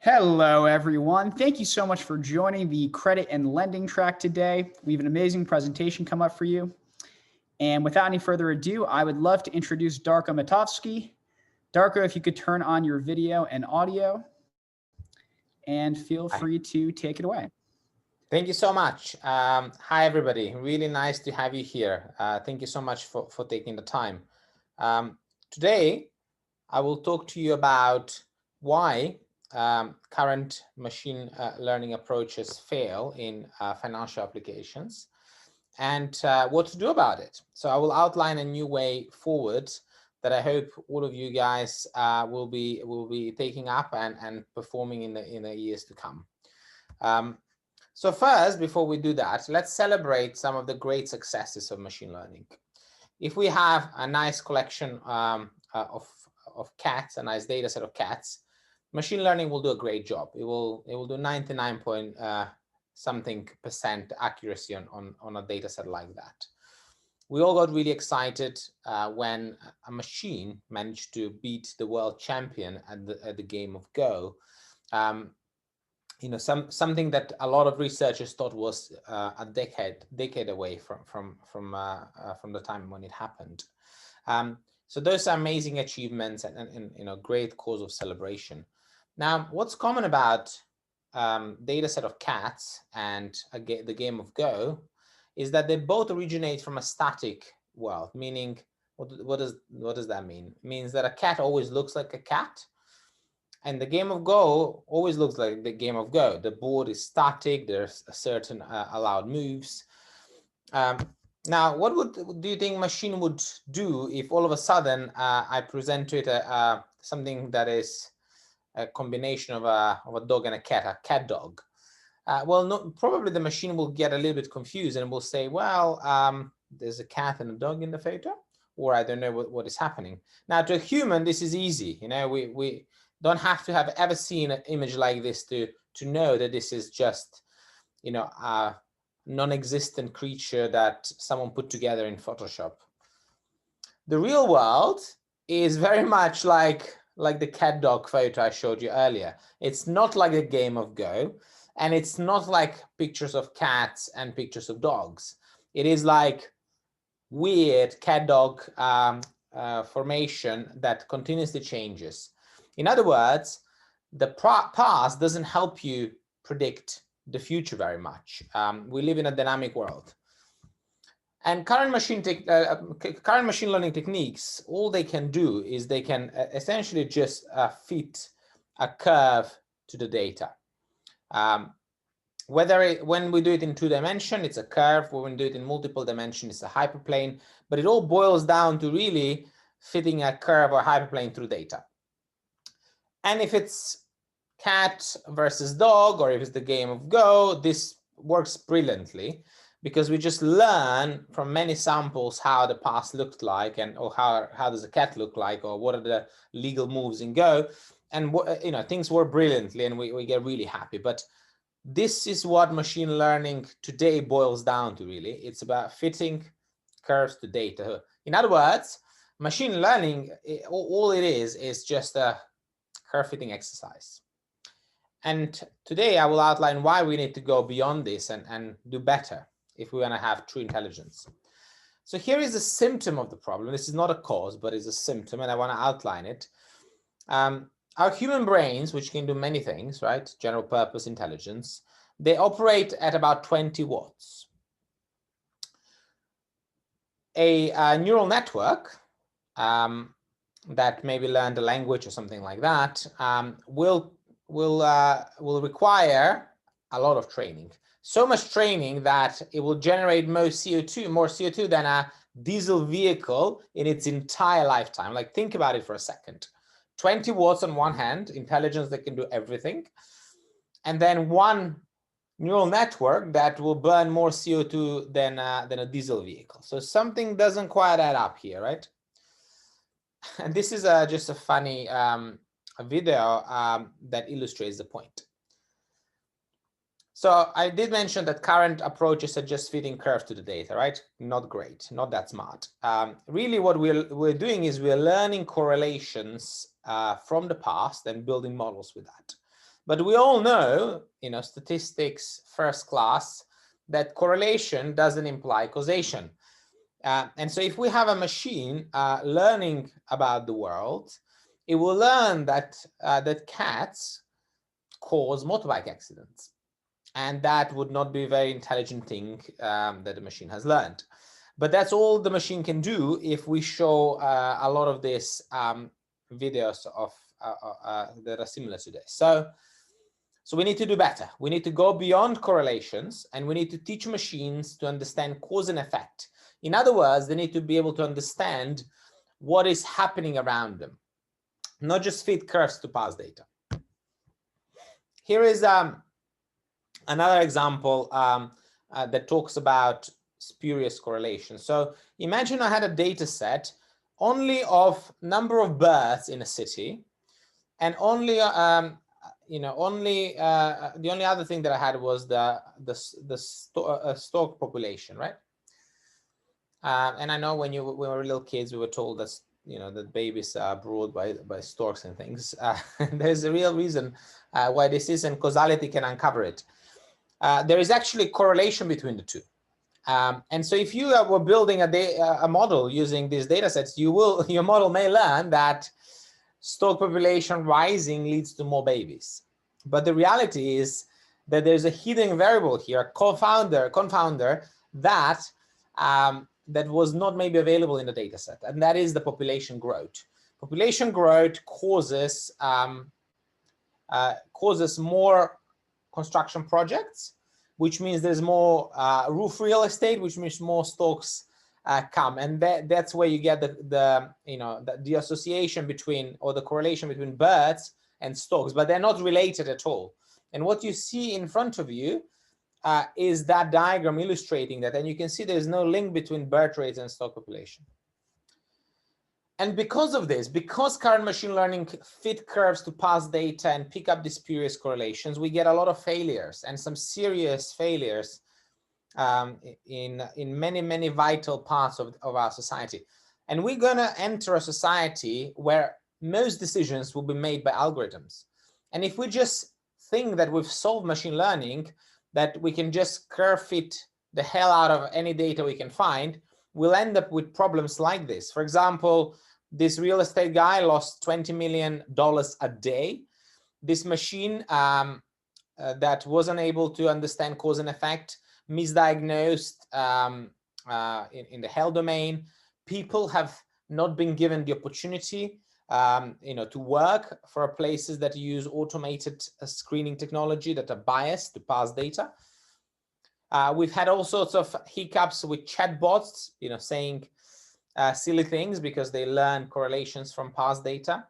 Hello, everyone. Thank you so much for joining the credit and lending track today. We have an amazing presentation come up for you. And without any further ado, I would love to introduce Darko Matovski. Darko, if you could turn on your video and audio, and feel free to take it away. Thank you so much. Hi, everybody. Really nice to have you here. Thank you so much for taking the time. Today, I will talk to you about why current machine learning approaches fail in financial applications and what to do about it. So I will outline a new way forward that I hope all of you guys will be taking up and performing in the years to come. So first, before we do that, let's celebrate some of the great successes of machine learning. If we have a nice collection of cats, a nice data set of cats, machine learning will do a great job. It will do 99.something% accuracy on a data set like that. We all got really excited when a machine managed to beat the world champion at the game of Go. Something that a lot of researchers thought was a decade away from the time when it happened. So those are amazing achievements and great cause of celebration. Now, what's common about data set of cats and the game of Go is that they both originate from a static world. Meaning, what does that mean? It means that a cat always looks like a cat. And the game of Go always looks like the game of Go. The board is static. There's a certain allowed moves. Now, what do you think machine would do if all of a sudden I present to it something that is a combination of a dog and a cat dog? Well, probably the machine will get a little bit confused and will say, well, there's a cat and a dog in the photo, or I don't know what is happening. Now, to a human, this is easy. We don't have to have ever seen an image like this to know that this is just, a non-existent creature that someone put together in Photoshop. The real world is very much like the cat dog photo I showed you earlier. It's not like a game of Go, and it's not like pictures of cats and pictures of dogs. It is like weird cat dog formation that continuously changes. In other words, the past doesn't help you predict the future very much. We live in a dynamic world. And current machine learning techniques, all they can do is they can essentially just fit a curve to the data. When we do it in 2 dimensions, it's a curve. When we do it in multiple dimensions, it's a hyperplane. But it all boils down to really fitting a curve or hyperplane through data. And if it's cat versus dog, or if it's the game of Go, this works brilliantly because we just learn from many samples how the past looked like, or how does a cat look like, or what are the legal moves in Go, and things work brilliantly, and we get really happy. But this is what machine learning today boils down to. Really, it's about fitting curves to data. In other words, machine learning, all it is just a curve fitting exercise. And today I will outline why we need to go beyond this and do better if we want to have true intelligence. So here is a symptom of the problem. This is not a cause, but it's a symptom, and I want to outline it. Our human brains, which can do many things, right? General purpose intelligence, they operate at about 20 watts. A neural network that maybe learned a language or something like that will require a lot of training. So much training that it will generate more CO2 than a diesel vehicle in its entire lifetime. Like, think about it for a second. 20 watts on one hand, intelligence that can do everything, and then one neural network that will burn more CO2 than a diesel vehicle. So something doesn't quite add up here, right? And this is just a funny video that illustrates the point. So I did mention that current approaches are just fitting curves to the data, right? Not great, not that smart. Really what we're doing is we're learning correlations from the past and building models with that. But we all know, statistics first class, that correlation doesn't imply causation. And so if we have a machine learning about the world, it will learn that that cats cause motorbike accidents. And that would not be a very intelligent thing that the machine has learned. But that's all the machine can do if we show a lot of these videos of that are similar to this. So we need to do better. We need to go beyond correlations, and we need to teach machines to understand cause and effect. In other words, they need to be able to understand what is happening around them, not just fit curves to pass data. Here is another example that talks about spurious correlation. So imagine I had a data set only of number of births in a city, and only the only other thing that I had was the stork population, right? And I know when we were little kids, we were told that that babies are brought by storks and things. There's a real reason why this is, and causality can uncover it. There is actually correlation between the two. And so if you were building a model using these data sets, your model may learn that stork population rising leads to more babies. But the reality is that there's a hidden variable here, a confounder that that was not maybe available in the data set, and that is the population growth. Population growth causes more construction projects, which means there's more roof real estate, which means more storks come, and that's where you get the association between, or the correlation between birds and storks, but they're not related at all. And what you see in front of you is that diagram illustrating that, and you can see there's no link between birth rates and stork population. And because of this, because current machine learning fit curves to pass data and pick up these spurious correlations, we get a lot of failures, and some serious failures in many vital parts of our society. And we're going to enter a society where most decisions will be made by algorithms. And if we just think that we've solved machine learning, that we can just curve fit the hell out of any data we can find, we'll end up with problems like this. For example, this real estate guy lost $20 million a day. This machine that wasn't able to understand cause and effect, misdiagnosed in the health domain. People have not been given the opportunity to work for places that use automated screening technology that are biased to pass data. We've had all sorts of hiccups with chatbots, saying silly things because they learn correlations from past data.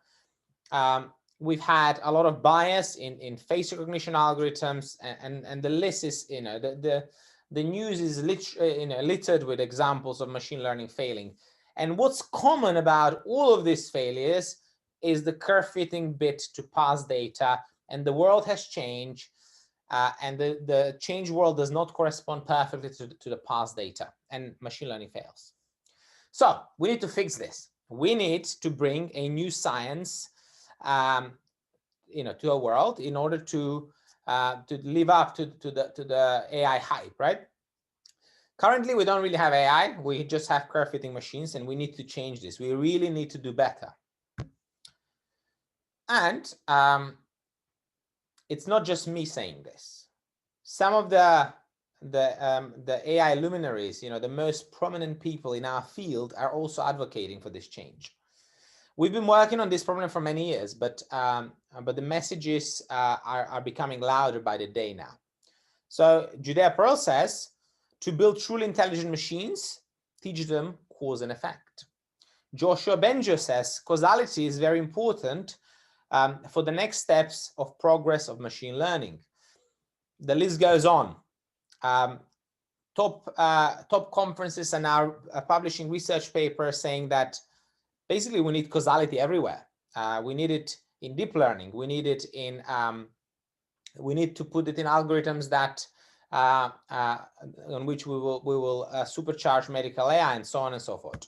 We've had a lot of bias in face recognition algorithms, and the list is, the news is littered with examples of machine learning failing. And what's common about all of these failures is the curve fitting bit to pass data, and the world has changed, and the changed world does not correspond perfectly to the past data, and machine learning fails. So we need to fix this. We need to bring a new science to a world in order to live up to the AI hype, right? Currently, we don't really have AI. We just have curve fitting machines, and we need to change this. We really need to do better. And it's not just me saying this. Some of the AI luminaries, the most prominent people in our field, are also advocating for this change. We've been working on this problem for many years, but the messages are becoming louder by the day now. So Judea process to build truly intelligent machines, teach them cause and effect. Joshua Benjo says causality is very important for the next steps of progress of machine learning. The list goes on. Top conferences are now publishing research papers saying that basically we need causality everywhere. We need it in deep learning. We need it in. We need to put it in algorithms that on which we will supercharge medical AI, and so on and so forth.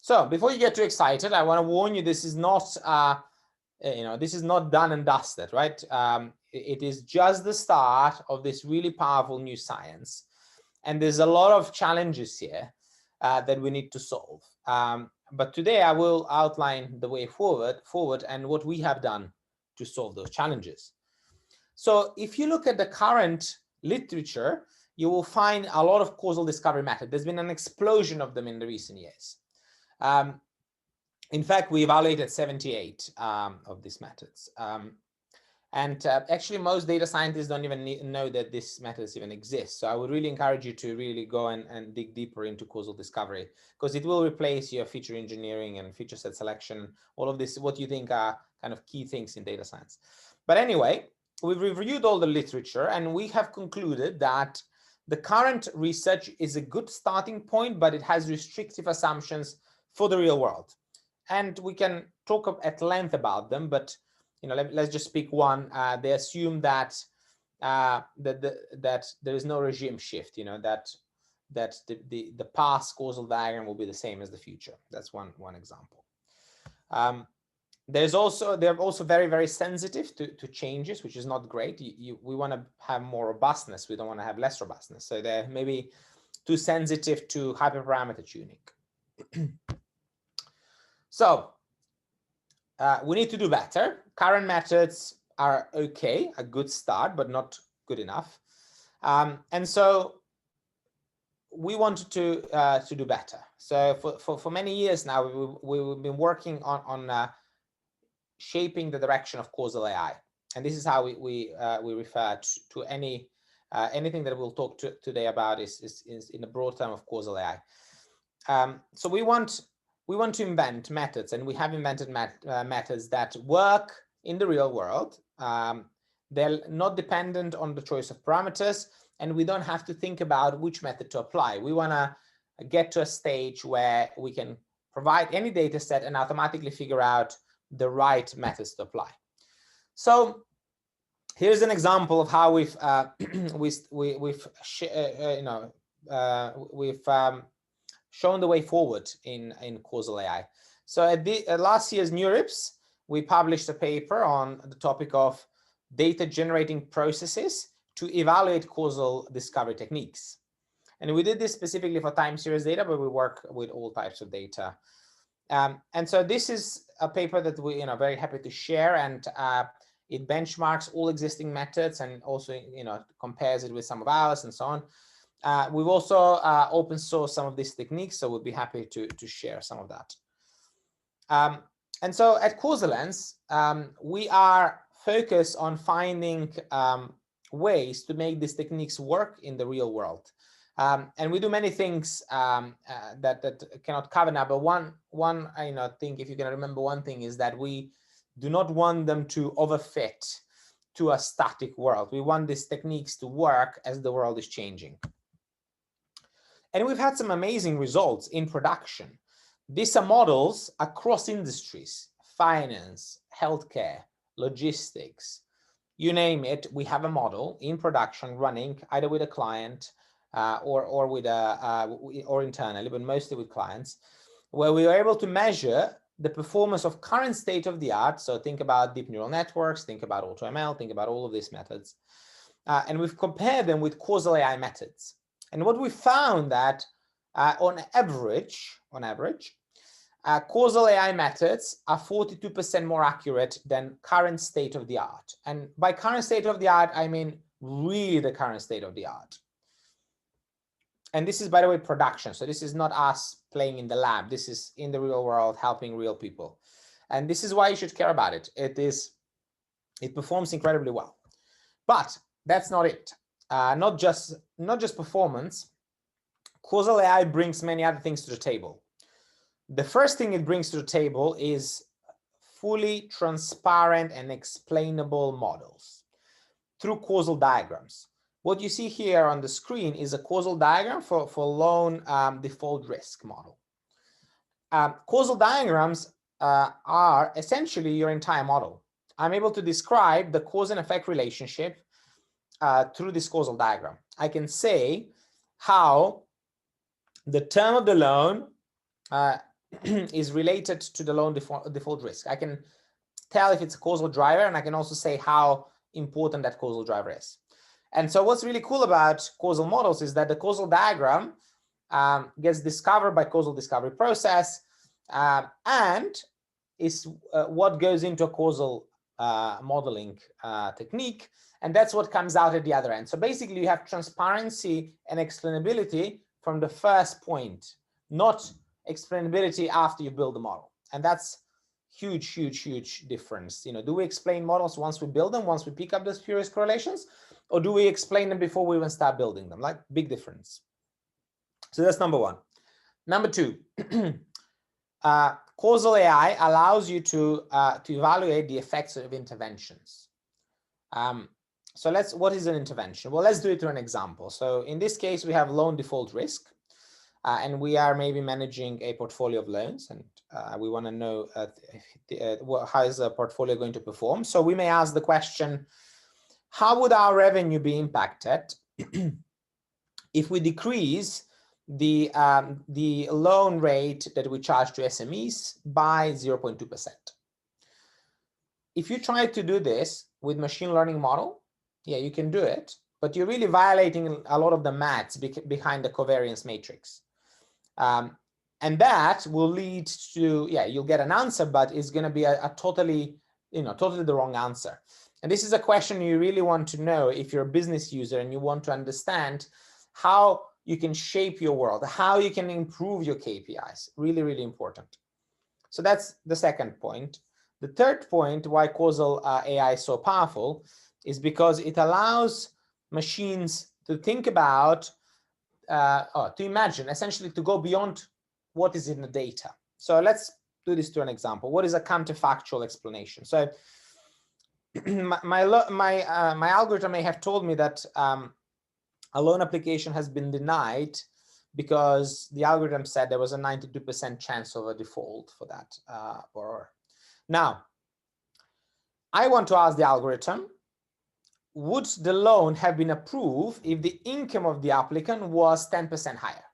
So before you get too excited, I want to warn you: this is not this is not done and dusted, right? It is just the start of this really powerful new science. And there's a lot of challenges here that we need to solve. But today I will outline the way forward and what we have done to solve those challenges. So if you look at the current literature, you will find a lot of causal discovery methods. There's been an explosion of them in the recent years. In fact, we evaluated 78 of these methods. Actually, most data scientists don't even know that these methods even exist. So I would really encourage you to really go and dig deeper into causal discovery, because it will replace your feature engineering and feature set selection, all of this, what you think are kind of key things in data science. But anyway, we've reviewed all the literature and we have concluded that the current research is a good starting point, but it has restrictive assumptions for the real world. And we can talk at length about them, but let's just pick one. They assume that that there is no regime shift. That the past causal diagram will be the same as the future. That's one example. They're also very, very sensitive to changes, which is not great. We want to have more robustness. We don't want to have less robustness. So they're maybe too sensitive to hyperparameter tuning. So we need to do better. Current methods are okay, a good start, but not good enough. And so we wanted to do better. So for many years now, we've been working on shaping the direction of causal AI, and this is how we refer to anything that we'll talk today about is in the broad term of causal AI. So we want to invent methods, and we have invented methods that work in the real world. They're not dependent on the choice of parameters, and we don't have to think about which method to apply. We want to get to a stage where we can provide any data set and automatically figure out the right methods to apply. So here's an example of how we've shown the way forward in causal AI. So at last year's NeurIPS, we published a paper on the topic of data generating processes to evaluate causal discovery techniques. And we did this specifically for time series data, but we work with all types of data. And so this is a paper that we are very happy to share, and it benchmarks all existing methods and also compares it with some of ours and so on. We've also open sourced some of these techniques, so we'll be happy to share some of that. And so at causaLens, we are focused on finding ways to make these techniques work in the real world. And we do many things that cannot cover now, but one thing, if you can remember one thing, is that we do not want them to overfit to a static world. We want these techniques to work as the world is changing. And we've had some amazing results in production. These are models across industries: finance, healthcare, logistics, you name it. We have a model in production running either with a client or internally, but mostly with clients, where we are able to measure the performance of current state of the art. So think about deep neural networks, think about AutoML, think about all of these methods. And we've compared them with causal AI methods. And what we found that on average, causal AI methods are 42% more accurate than current state of the art. And by current state of the art, I mean really the current state of the art. And this is, by the way, production. So this is not us playing in the lab. This is in the real world, helping real people. And this is why you should care about it. It performs incredibly well. But that's not it. Not just performance. Causal AI brings many other things to the table. The first thing it brings to the table is fully transparent and explainable models through causal diagrams. What you see here on the screen is a causal diagram for loan default risk model. Causal diagrams are essentially your entire model. I'm able to describe the cause and effect relationship through this causal diagram. I can say how the term of the loan is related to the loan default risk. I can tell if it's a causal driver, and I can also say how important that causal driver is. And so what's really cool about causal models is that the causal diagram gets discovered by causal discovery process, and is what goes into a causal modeling technique, and that's what comes out at the other end. So basically you have transparency and explainability from the first point, not explainability after you build the model. And that's huge difference. You know, do we explain models once we build them, once we pick up the spurious correlations, or do we explain them before we even start building them? Like, big difference. So that's number one. Number two, causal AI allows you to evaluate the effects of interventions. So what is an intervention? Well, let's do it through an example. So in this case, we have loan default risk, and we are maybe managing a portfolio of loans, and we want to know how is the portfolio going to perform. So we may ask the question, how would our revenue be impacted if we decrease the loan rate that we charge to SMEs by 0.2%? If you try to do this with machine learning model, yeah, you can do it, but you're really violating a lot of the maths behind the covariance matrix. And that will lead to, yeah, you'll get an answer, but it's going to be a totally the wrong answer. And this is a question you really want to know if you're a business user and you want to understand how you can shape your world, how you can improve your KPIs. Really important. So that's the second point. The third point why causal AI is so powerful is because it allows machines to think about, to imagine, essentially to go beyond what is in the data. So let's do this to an example. What is a counterfactual explanation? So my algorithm may have told me that a loan application has been denied because the algorithm said there was a 92% chance of a default for that borrower. Now, I want to ask the algorithm, would the loan have been approved if the income of the applicant was 10% higher?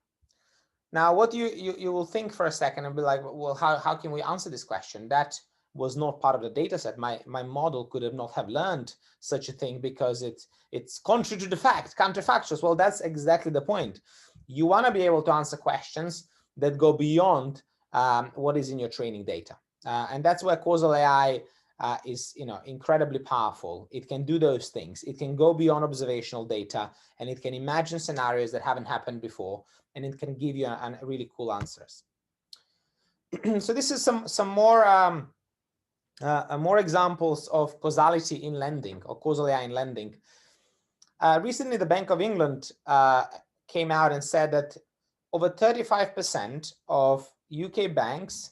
Now, what you will think for a second and be like, well, how can we answer this question? That was not part of the data set. My model could have not have learned such a thing because it's contrary to the fact, counterfactuals. Well, that's exactly the point. You want to be able to answer questions that go beyond what is in your training data. And that's where causal AI is incredibly powerful. It can do those things. It can go beyond observational data, and it can imagine scenarios that haven't happened before, and it can give you really cool answers. So this is some more examples of causality in lending, or causal AI in lending. Recently, the Bank of England came out and said that over 35% of UK banks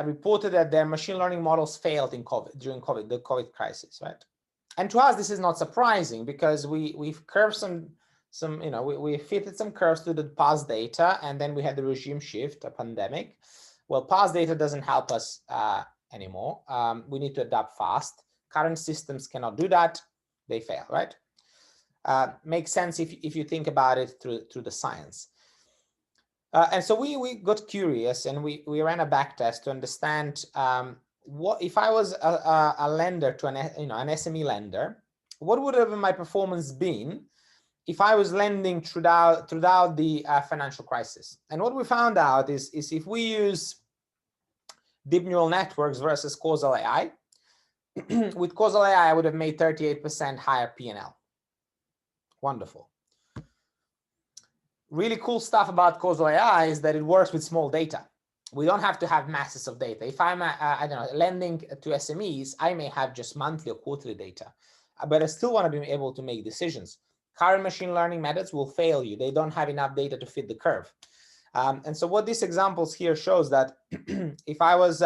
reported that their machine learning models failed during the COVID crisis, right? And to us, this is not surprising because we've curved we fitted some curves to the past data, and then we had the regime shift, a pandemic. Well, past data doesn't help us anymore. We need to adapt fast. Current systems cannot do that. They fail, right? Makes sense if you think about it through the science. And so we got curious, and we ran a back test to understand what if I was a lender to an SME lender, what would have my performance been if I was lending throughout the financial crisis? And what we found out is if we use deep neural networks versus causal AI, with causal AI, I would have made 38% higher P&L. Wonderful. Really cool stuff about causal AI is that it works with small data. We don't have to have masses of data. If I'm lending to SMEs, I may have just monthly or quarterly data, but I still want to be able to make decisions. Current machine learning methods will fail you. They don't have enough data to fit the curve. And so what these examples here shows that if I was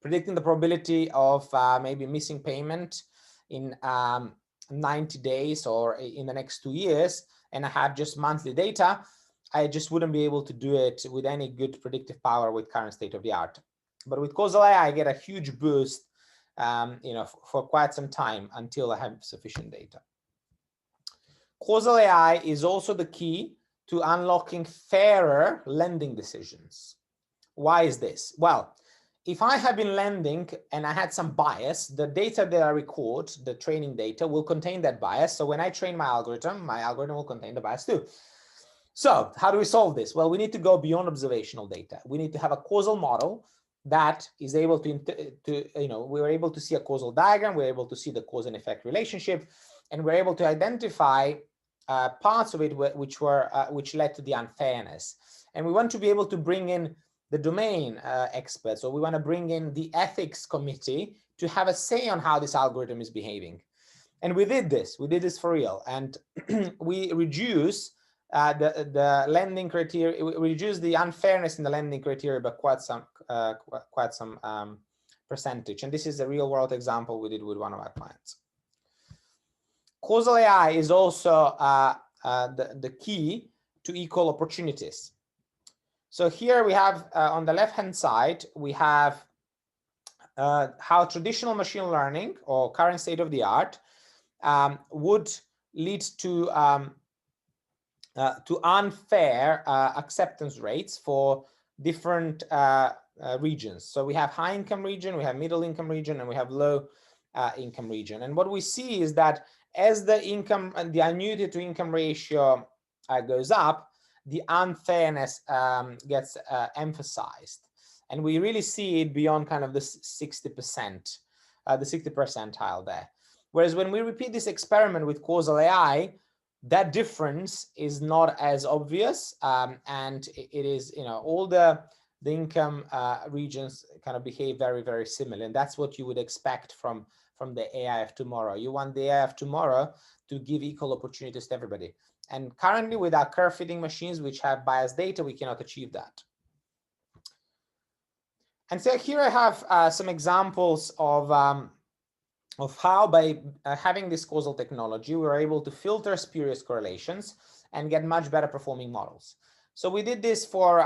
predicting the probability of maybe missing payment in 90 days or in the next 2 years, and I have just monthly data, I just wouldn't be able to do it with any good predictive power with current state of the art. But with causal AI, I get a huge boost, for quite some time until I have sufficient data. Causal AI is also the key to unlocking fairer lending decisions. Why is this? Well, if I have been lending and I had some bias, the data that I record, the training data, will contain that bias. So when I train my algorithm will contain the bias too. So how do we solve this? Well, we need to go beyond observational data. We need to have a causal model that is able to we're able to see a causal diagram, we're able to see the cause and effect relationship, and we're able to identify parts of it which led to the unfairness. And we want to be able to bring in the domain experts, or we want to bring in the ethics committee to have a say on how this algorithm is behaving. And we did this for real. And we reduce the lending criteria, we reduce the unfairness in the lending criteria by quite some percentage. And this is a real world example we did with one of our clients. Causal AI is also the key to equal opportunities. So here we have on the left-hand side, we have how traditional machine learning or current state of the art would lead to unfair acceptance rates for different regions. So we have high income region, we have middle income region, and we have low income region. And what we see is that as the income and the annuity to income ratio goes up, the unfairness gets emphasized. And we really see it beyond kind of the 60%, the 60th percentile there. Whereas when we repeat this experiment with causal AI, that difference is not as obvious, and it is, all the income regions kind of behave very, very similar, and that's what you would expect from the AI of tomorrow. You want the AI of tomorrow to give equal opportunities to everybody. And currently, with our curve fitting machines, which have biased data, we cannot achieve that. And so here I have some examples of how by having this causal technology, we were able to filter spurious correlations and get much better performing models. So we did this for,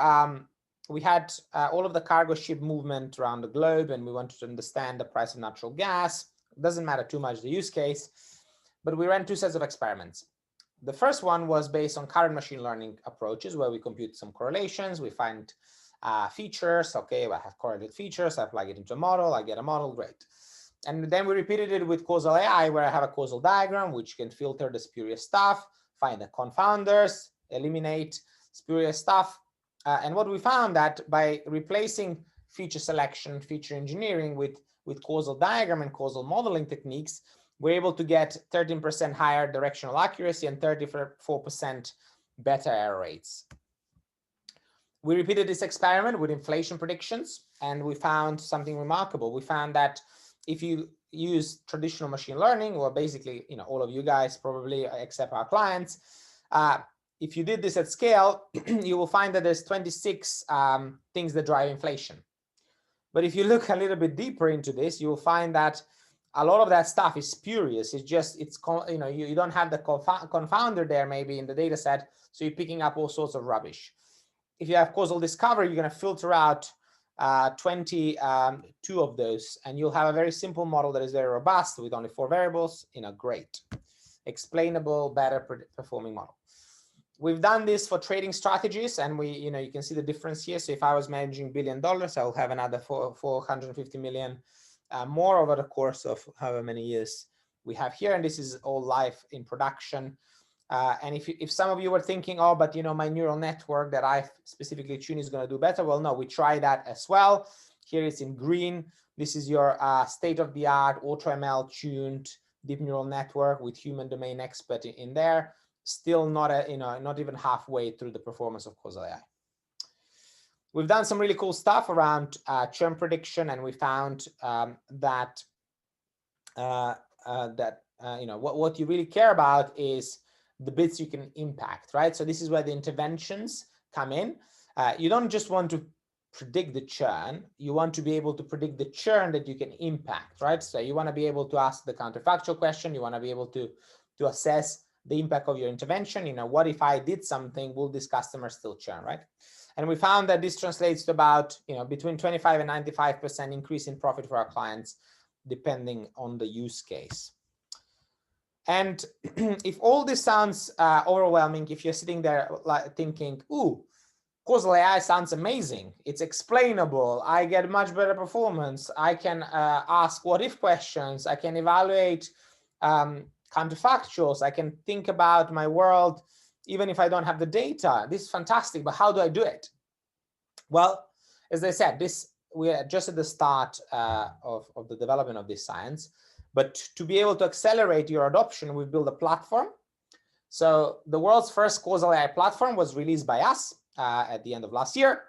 we had all of the cargo ship movement around the globe, and we wanted to understand the price of natural gas. It doesn't matter too much the use case, but we ran two sets of experiments. The first one was based on current machine learning approaches, where we compute some correlations, we find features. Okay, I have correlated features, I plug it into a model, I get a model, great. And then we repeated it with causal AI, where I have a causal diagram, which can filter the spurious stuff, find the confounders, eliminate spurious stuff. And what we found that by replacing feature selection, feature engineering with causal diagram and causal modeling techniques, we're able to get 13% higher directional accuracy and 34% better error rates. We repeated this experiment with inflation predictions, and we found something remarkable. We found that if you use traditional machine learning, or basically, all of you guys probably, except our clients, if you did this at scale, you will find that there's 26 things that drive inflation. But if you look a little bit deeper into this, you will find that a lot of that stuff is spurious. It's just, you don't have the confounder there maybe in the data set, so you're picking up all sorts of rubbish. If you have causal discovery, you're going to filter out 22 of those, and you'll have a very simple model that is very robust with only 4 variables in a great, explainable, better performing model. We've done this for trading strategies, and you can see the difference here. So if I was managing $1 billion, I will have another 450 million more over the course of however many years we have here. And this is all live in production. And if some of you were thinking, oh, but my neural network that I specifically tuned is going to do better. Well, no, we try that as well. Here it's in green. This is your state-of-the-art AutoML tuned deep neural network with human domain expert in there. Still not not even halfway through the performance of Causal AI. We've done some really cool stuff around churn prediction, and we found that what you really care about is the bits you can impact, right? So this is where the interventions come in. You don't just want to predict the churn, you want to be able to predict the churn that you can impact, right? So you want to be able to ask the counterfactual question, you want to be able to assess the impact of your intervention. What if I did something, will this customer still churn, right? And we found that this translates to about, between 25 and 95% increase in profit for our clients, depending on the use case. And if all this sounds overwhelming, if you're sitting there thinking, ooh, Causal AI sounds amazing. It's explainable. I get much better performance. I can ask what if questions. I can evaluate counterfactuals. I can think about my world even if I don't have the data. This is fantastic, but how do I do it? Well, as I said, we are just at the start of the development of this science. But to be able to accelerate your adoption, we've built a platform. So the world's first Causal AI platform was released by us at the end of last year.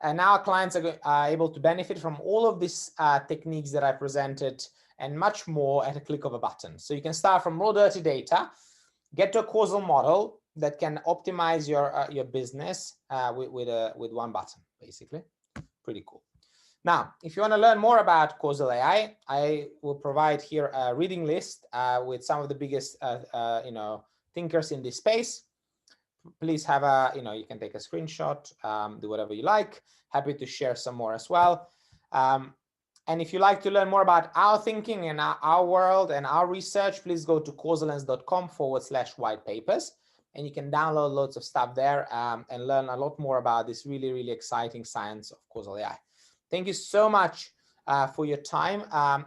And now clients are able to benefit from all of these techniques that I presented and much more at a click of a button. So you can start from raw dirty data, get to a causal model that can optimize your business with one button, basically. Pretty cool. Now, if you want to learn more about Causal AI, I will provide here a reading list with some of the biggest thinkers in this space. Please have you can take a screenshot, do whatever you like. Happy to share some more as well. And if you like to learn more about our thinking and our world and our research, please go to causalens.com/white papers. And you can download loads of stuff there and learn a lot more about this really, really exciting science of Causal AI. Thank you so much for your time.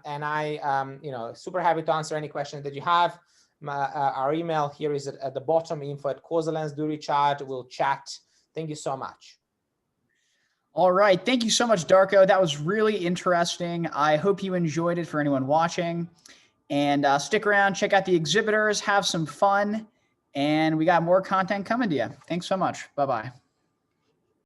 And I, super happy to answer any questions that you have. Our email here is at the bottom, info@causalens. Do reach out. We'll chat. Thank you so much. All right. Thank you so much, Darko. That was really interesting. I hope you enjoyed it for anyone watching. And stick around, check out the exhibitors, have some fun. And we got more content coming to you. Thanks so much. Bye-bye.